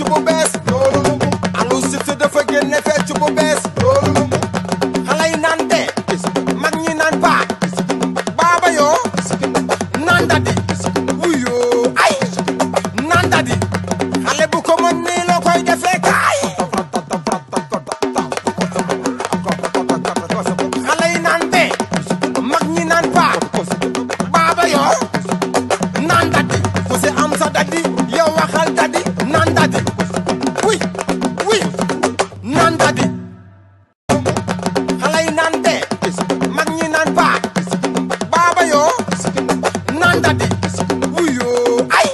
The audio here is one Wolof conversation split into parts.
bu bees Alou Cissé dafa génne fecc bu bees xale yi naan de mag ñi naan paa Babayo naan dady wuyoo ay naan dady xale bu ko mën nii la koy defee kaay xale yi naan de mag ñi naan paa Babayo naan dady ku si am sa dady yow waxal dady naan dady wuy wuy naan dady xale yi naan de mag ñi naan paa Babayo naan dady wuyoo ay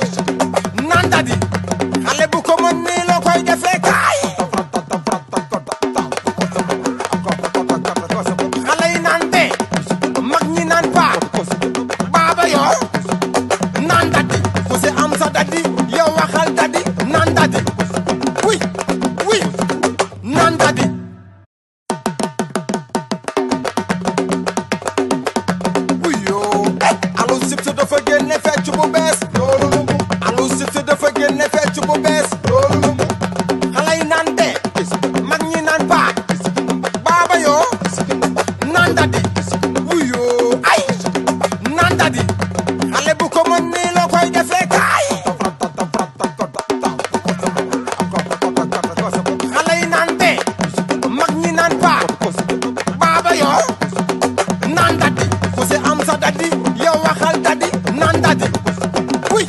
naan dady xale bu ko mën nii la koy defee kaay xale yi naan de mag ñi naan paa Babayo naan dady ku si am sa dady yow waxal dady naan dady wuy wuy naan dady wuyoo Alou Cissé dafa génne fecc bu bees Alou Cissé dafa génne fecc bu bees xale yi naan de mag ñi naan paa Babayo naan dady wuyoo ay naan dady xale bu ko mën nii la koy defee kaay xale yi naan de mag ñi naan paa Babayo naan dady ku si am sa dady yow waxal dady naan dady wuy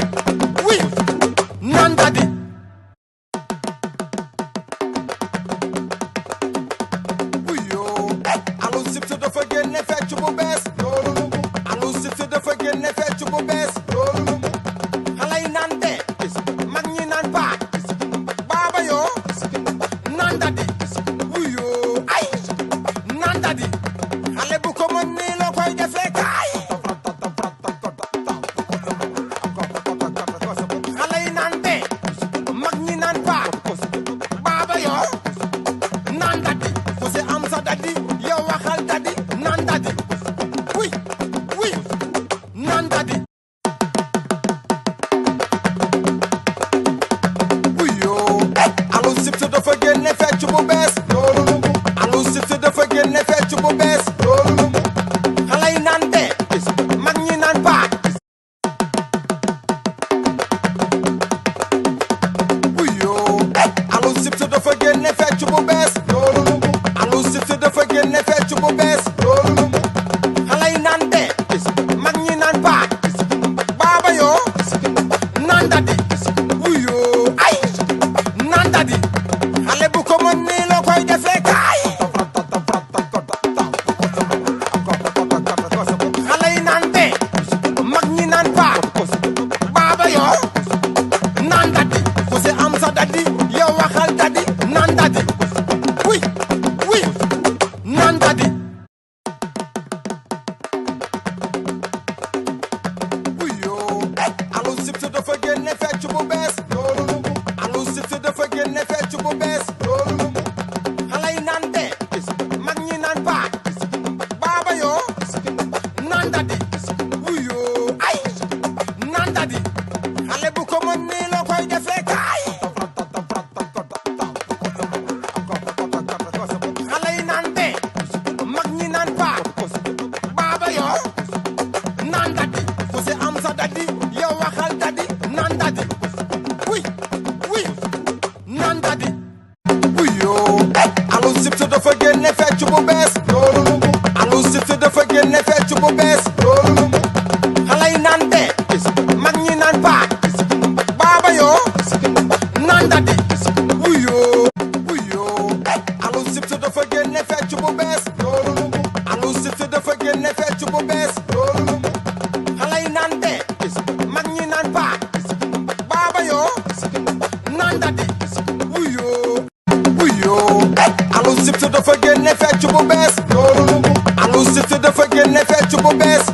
wuy naan dady wuyoo Alou Cissé dafa génne fecc bu bees Alou Cissé dafa génne fecc bu bees xale yi naan de mag ñi naan paa Babayo naan dady wuyoo ay naan dady xale bu ko mën nii la koy defee kaay xale yi naan de mag ñi naan paa Babayo naan dady ku si am sa dady yow waxal dady naan dady wuy wuy naan dady wuyoo Alou Cissé dafa génne fecc bu bees Alou Cissé dafa génne fecc bu bees xale yi naan de mag ñi naan paa wuyoo Alou Cissé dafa génne fecc bu bees Alou Cissé dafa génne fecc bu bees xale yi naan de mag ñi naan paa Babayo naan dady wuyoo ay naan dady xale bu ko mën nii la koy defee kaay xale yi naan de mag ñi naan paa Babayo naan dady ku si am sa dady yow waxal dady naan dady wuy wuy naan dady wuyoo Alou Cissé dafa génne fecc bu bees Alou Cissé dafa génne fecc bu bees xale yi naan de mag ñi naan paa Babayo naan dady wuyoo ay naan dady xale bu ko mën nii la koy defee kaay xale yi naan de mag ñi naan paa Babayo naan dady ku si am sa dady yow waxal dady naan dady wuy wuy naan dady wuyoo Alou Cissé dafa génne fecc bu bees Alou Cissé dafa génne fecc bu bees xale yi naan de mag ñi naan paa Babayo naan dady wuyoo wuyoo Alou Cissé dafa génne fecc bu bees Alou Cissé dafa génne fecc bu bees xale yi naan de mag ñi naan paa Babayo naan dady wuyoo wuyoo Alou Cissé dafa génne fecc bu bees Alou Cissé dafa génne fecc bu bees